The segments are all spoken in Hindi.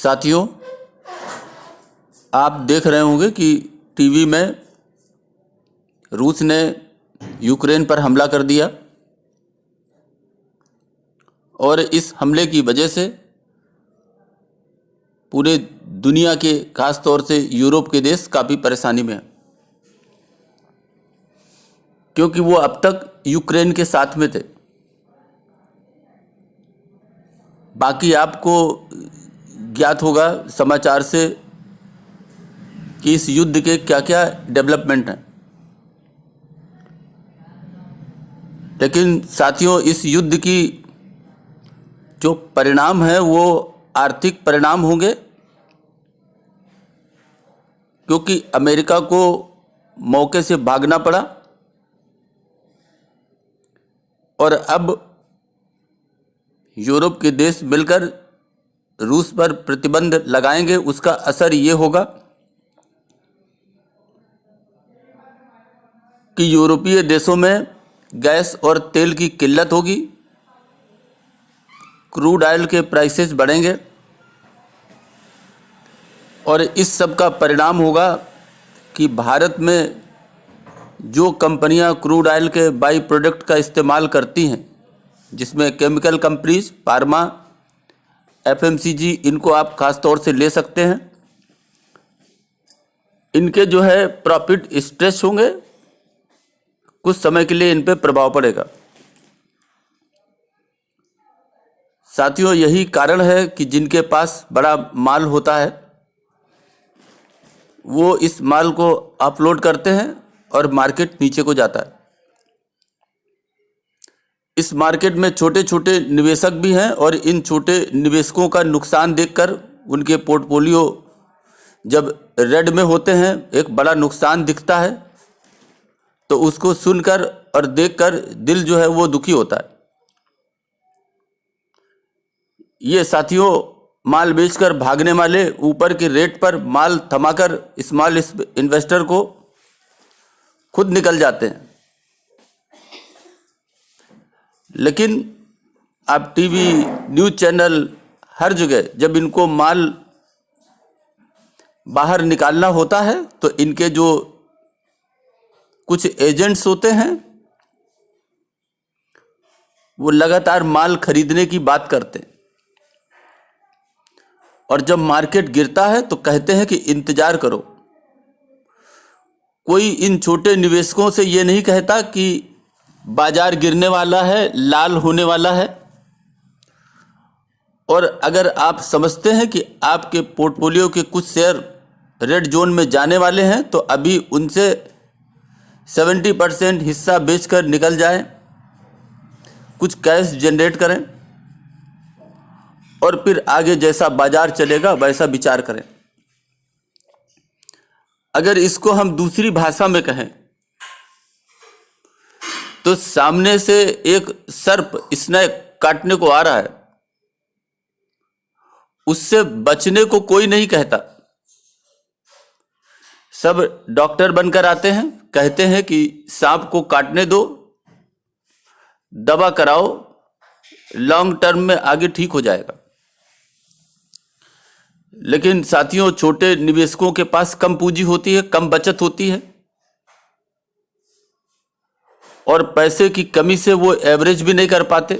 साथियों, आप देख रहे होंगे कि टीवी में रूस ने यूक्रेन पर हमला कर दिया और इस हमले की वजह से पूरे दुनिया के, खास तौर से यूरोप के देश काफ़ी परेशानी में हैं, क्योंकि वो अब तक यूक्रेन के साथ में थे। बाकी आपको ज्ञात होगा समाचार से कि इस युद्ध के क्या क्या डेवलपमेंट हैं। लेकिन साथियों, इस युद्ध की जो परिणाम है वो आर्थिक परिणाम होंगे, क्योंकि अमेरिका को मौके से भागना पड़ा और अब यूरोप के देश मिलकर रूस पर प्रतिबंध लगाएंगे। उसका असर ये होगा कि यूरोपीय देशों में गैस और तेल की किल्लत होगी, क्रूड ऑयल के प्राइसेस बढ़ेंगे और इस सब का परिणाम होगा कि भारत में जो कंपनियां क्रूड ऑयल के बाई प्रोडक्ट का इस्तेमाल करती हैं, जिसमें केमिकल कंपनीज, फार्मा, एफएमसीजी, इनको आप खास तौर से ले सकते हैं, इनके जो है प्रॉफिट स्ट्रेस होंगे, कुछ समय के लिए इन पे प्रभाव पड़ेगा। साथियों, यही कारण है कि जिनके पास बड़ा माल होता है वो इस माल को अपलोड करते हैं और मार्केट नीचे को जाता है। इस मार्केट में छोटे छोटे निवेशक भी हैं और इन छोटे निवेशकों का नुकसान देखकर उनके पोर्टफोलियो जब रेड में होते हैं, एक बड़ा नुकसान दिखता है, तो उसको सुनकर और देखकर दिल जो है वो दुखी होता है। ये साथियों, माल बेचकर भागने वाले ऊपर के रेट पर माल थमाकर स्मॉल इन्वेस्टर को खुद निकल जाते हैं। लेकिन आप टीवी, न्यूज़ चैनल, हर जगह जब इनको माल बाहर निकालना होता है तो इनके जो कुछ एजेंट्स होते हैं वो लगातार माल खरीदने की बात करते हैं और जब मार्केट गिरता है तो कहते हैं कि इंतजार करो। कोई इन छोटे निवेशकों से ये नहीं कहता कि बाजार गिरने वाला है, लाल होने वाला है। और अगर आप समझते हैं कि आपके पोर्टफोलियो के कुछ शेयर रेड जोन में जाने वाले हैं तो अभी उनसे 70% हिस्सा बेचकर निकल जाएं, कुछ कैश जनरेट करें और फिर आगे जैसा बाजार चलेगा वैसा विचार करें। अगर इसको हम दूसरी भाषा में कहें तो सामने से एक सर्प स्नेक काटने को आ रहा है, उससे बचने को कोई नहीं कहता। सब डॉक्टर बनकर आते हैं, कहते हैं कि सांप को काटने दो, दवा कराओ, लॉन्ग टर्म में आगे ठीक हो जाएगा। लेकिन साथियों, छोटे निवेशकों के पास कम पूंजी होती है, कम बचत होती है और पैसे की कमी से वो एवरेज भी नहीं कर पाते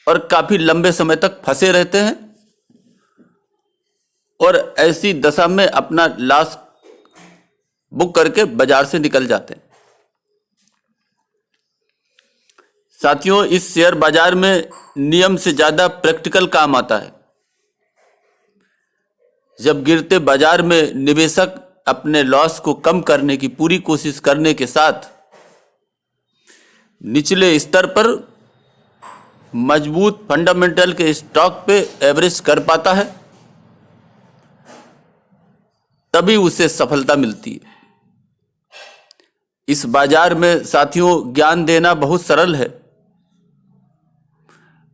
और काफी लंबे समय तक फंसे रहते हैं और ऐसी दशा में अपना लॉस बुक करके बाजार से निकल जाते हैं। साथियों, इस शेयर बाजार में नियम से ज्यादा प्रैक्टिकल काम आता है। जब गिरते बाजार में निवेशक अपने लॉस को कम करने की पूरी कोशिश करने के साथ निचले स्तर पर मजबूत फंडामेंटल के स्टॉक पे एवरेज कर पाता है, तभी उसे सफलता मिलती है। इस बाजार में साथियों, ज्ञान देना बहुत सरल है,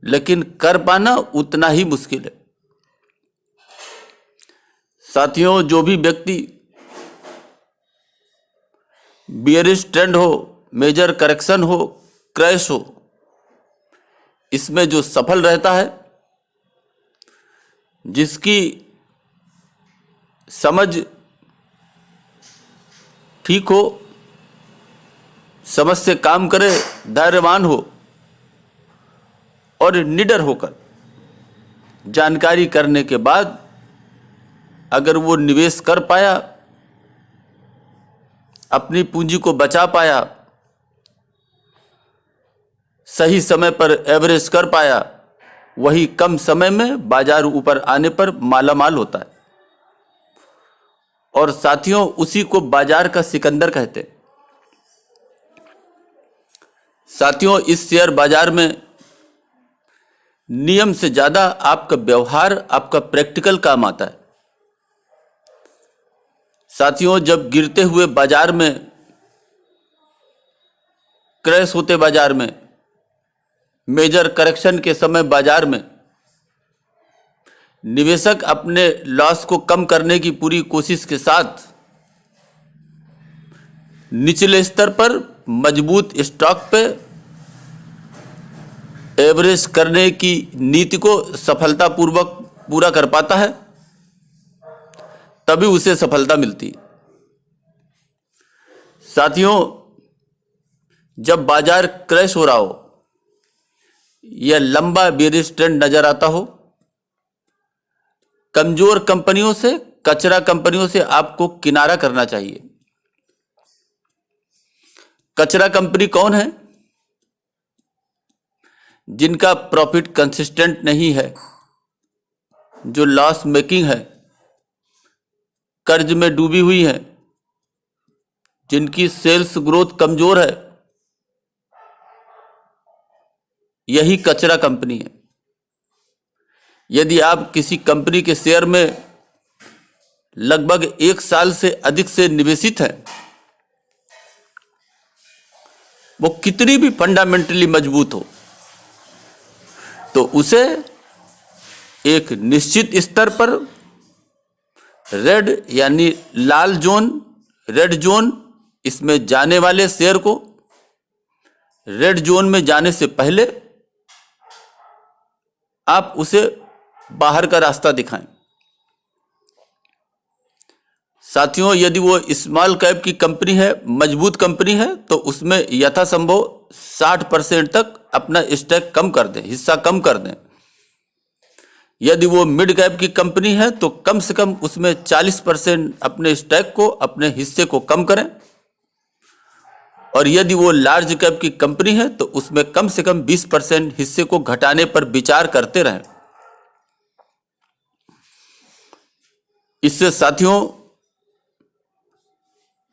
लेकिन कर पाना उतना ही मुश्किल है। साथियों, जो भी व्यक्ति बियरिश ट्रेंड हो, मेजर करेक्शन हो, क्रैश हो, इसमें जो सफल रहता है जिसकी समझ ठीक हो, समझ से काम करे, धैर्यवान हो और निडर होकर जानकारी करने के बाद अगर वो निवेश कर पाया, अपनी पूंजी को बचा पाया, सही समय पर एवरेज कर पाया, वही कम समय में बाजार ऊपर आने पर मालामाल होता है। और साथियों, उसी को बाजार का सिकंदर कहते हैं। साथियों, इस शेयर बाजार में नियम से ज्यादा आपका व्यवहार, आपका प्रैक्टिकल काम आता है। साथियों, जब गिरते हुए बाजार में, क्रैश होते बाजार में, मेजर करेक्शन के समय बाजार में निवेशक अपने लॉस को कम करने की पूरी कोशिश के साथ निचले स्तर पर मजबूत स्टॉक पे एवरेज करने की नीति को सफलतापूर्वक पूरा कर पाता है, तभी उसे सफलता मिलती है। साथियों, जब बाजार क्रैश हो रहा हो या लंबा बेरिश ट्रेंड नजर आता हो, कमजोर कंपनियों से, कचरा कंपनियों से आपको किनारा करना चाहिए। कचरा कंपनी कौन है? जिनका प्रॉफिट कंसिस्टेंट नहीं है, जो लॉस मेकिंग है, कर्ज में डूबी हुई है, जिनकी सेल्स ग्रोथ कमजोर है, यही कचरा कंपनी है। यदि आप किसी कंपनी के शेयर में लगभग 1 साल से अधिक से निवेशित हैं, वो कितनी भी फंडामेंटली मजबूत हो, तो उसे एक निश्चित स्तर पर रेड यानी लाल जोन, रेड जोन, इसमें जाने वाले शेयर को रेड जोन में जाने से पहले आप उसे बाहर का रास्ता दिखाएं। साथियों, यदि वो स्मॉल कैप की कंपनी है, मजबूत कंपनी है, तो उसमें यथासंभव 60% तक अपना स्टैक कम कर दें, हिस्सा कम कर दें। यदि वो मिड कैप की कंपनी है तो कम से कम उसमें 40% अपने स्टैक को, अपने हिस्से को कम करें। और यदि वो लार्ज कैप की कंपनी है तो उसमें कम से कम 20% हिस्से को घटाने पर विचार करते रहें। इससे साथियों,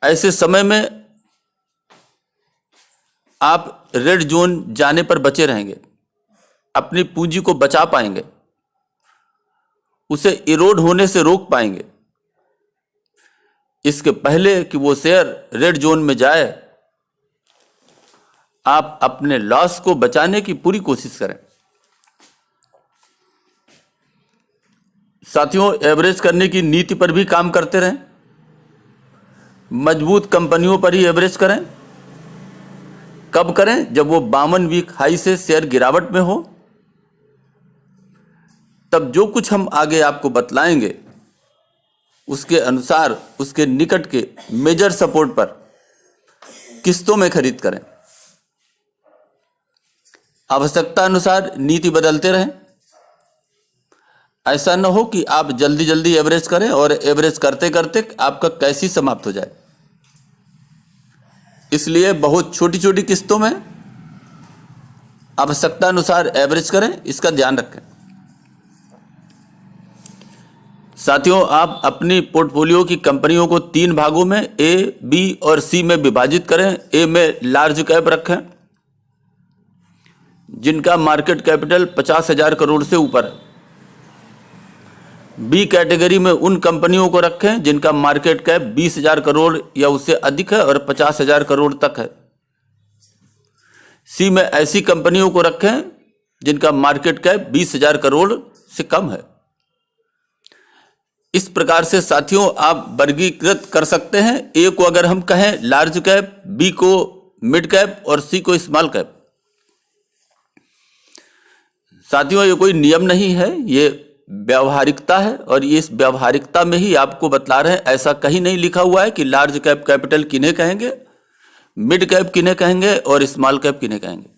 ऐसे समय में आप रेड जोन जाने पर बचे रहेंगे, अपनी पूंजी को बचा पाएंगे, उसे इरोड होने से रोक पाएंगे। इसके पहले कि वो शेयर रेड जोन में जाए, आप अपने लॉस को बचाने की पूरी कोशिश करें। साथियों, एवरेज करने की नीति पर भी काम करते रहें। मजबूत कंपनियों पर ही एवरेज करें। कब करें? जब वो 52 वीक हाई से शेयर गिरावट में हो। तब जो कुछ हम आगे आपको बतलाएंगे उसके अनुसार उसके निकट के मेजर सपोर्ट पर किस्तों में खरीद करें। आवश्यकता अनुसार नीति बदलते रहें। ऐसा न हो कि आप जल्दी जल्दी एवरेज करें और एवरेज करते करते आपका कैश ही समाप्त हो जाए। इसलिए बहुत छोटी छोटी किस्तों में आवश्यकता अनुसार एवरेज करें, इसका ध्यान रखें। साथियों, आप अपनी पोर्टफोलियो की कंपनियों को 3 भागों में ए, बी और सी में विभाजित करें। ए में लार्ज कैप रखें, जिनका मार्केट कैपिटल 50,000 करोड़ से ऊपर है। बी कैटेगरी में उन कंपनियों को रखें जिनका मार्केट कैप 20,000 करोड़ या उससे अधिक है और 50,000 करोड़ तक है। सी में ऐसी कंपनियों को रखें जिनका मार्केट कैप 20,000 करोड़ से कम है। इस प्रकार से साथियों आप वर्गीकृत कर सकते हैं। ए को अगर हम कहें लार्ज कैप, बी को मिड कैप और सी को स्मॉल कैप। साथियों, ये कोई नियम नहीं है, ये व्यावहारिकता है और ये इस व्यावहारिकता में ही आपको बतला रहे हैं। ऐसा कहीं नहीं लिखा हुआ है कि लार्ज कैप कैपिटल किन्हें कहेंगे, मिड कैप किन्हें कहेंगे और स्मॉल कैप किन्हें कहेंगे।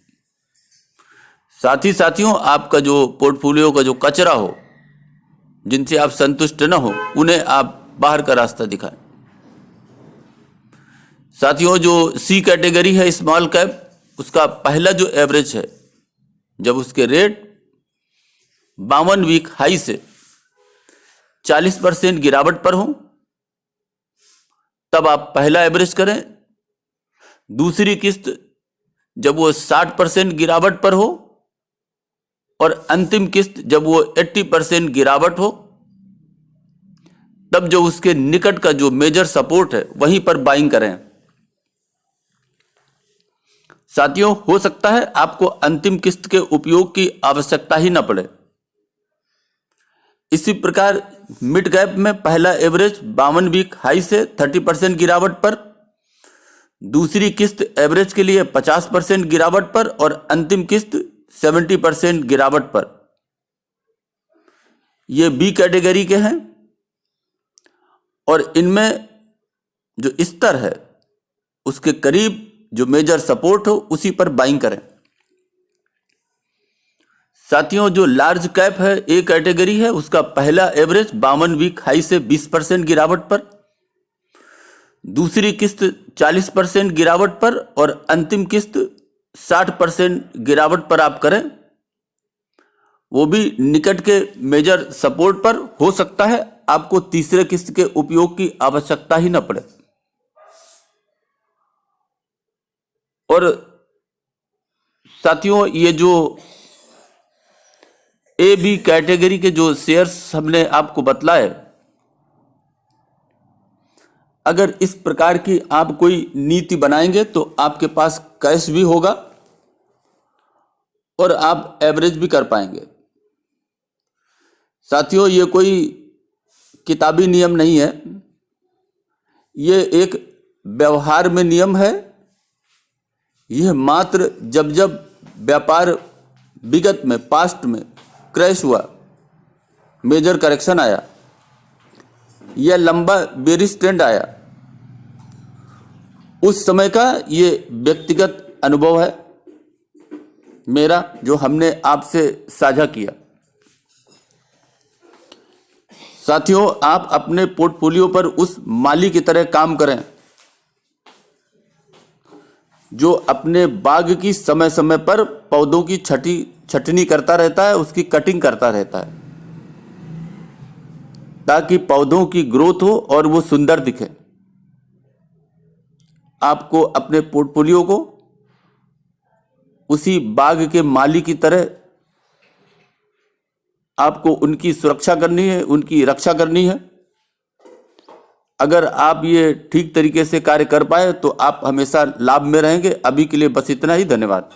साथ ही साथियों, आपका जो पोर्टफोलियो का जो कचरा हो, जिनसे आप संतुष्ट न हो, उन्हें आप बाहर का रास्ता दिखाएं। साथियों, जो सी कैटेगरी है स्मॉल कैप, उसका पहला जो एवरेज है, जब उसके रेट 52 वीक हाई से 40% गिरावट पर हो, तब आप पहला एवरेज करें। दूसरी किस्त जब वो 60% गिरावट पर हो और अंतिम किस्त जब वो 80% गिरावट हो, तब जो उसके निकट का जो मेजर सपोर्ट है वहीं पर बाइंग करें। साथियों, हो सकता है आपको अंतिम किस्त के उपयोग की आवश्यकता ही न पड़े। इसी प्रकार मिड कैप में पहला एवरेज 52 वीक हाई से 30% गिरावट पर, दूसरी किस्त एवरेज के लिए 50% गिरावट पर और अंतिम किस्त 70% गिरावट पर। ये बी कैटेगरी के हैं और इनमें जो स्तर है उसके करीब जो मेजर सपोर्ट हो उसी पर बाइंग करें। साथियों, जो लार्ज कैप है ए कैटेगरी है, उसका पहला एवरेज 52 वीक हाई से 20% गिरावट पर, दूसरी किस्त 40% गिरावट पर और अंतिम किस्त 60% गिरावट पर आप करें। वो भी निकट के मेजर सपोर्ट पर। हो सकता है आपको तीसरे किस्त के उपयोग की आवश्यकता ही न पड़े। और साथियों, ये जो ए बी कैटेगरी के जो शेयर्स हमने आपको बतलाए, अगर इस प्रकार की आप कोई नीति बनाएंगे तो आपके पास कैश भी होगा और आप एवरेज भी कर पाएंगे। साथियों, ये कोई किताबी नियम नहीं है, ये एक व्यवहार में नियम है। यह मात्र जब जब व्यापार विगत में पास्ट में क्रैश हुआ, मेजर करेक्शन आया या लंबा बेरिश ट्रेंड आया, उस समय का ये व्यक्तिगत अनुभव है मेरा, जो हमने आपसे साझा किया। साथियों, आप अपने पोर्टफोलियो पर उस माली की तरह काम करें जो अपने बाग की समय समय पर पौधों की छटनी करता रहता है, उसकी कटिंग करता रहता है, ताकि पौधों की ग्रोथ हो और वो सुंदर दिखे। आपको अपने पोर्टफोलियो को उसी बाग के माली की तरह आपको उनकी सुरक्षा करनी है, उनकी रक्षा करनी है। अगर आप ये ठीक तरीके से कार्य कर पाए तो आप हमेशा लाभ में रहेंगे। अभी के लिए बस इतना ही। धन्यवाद।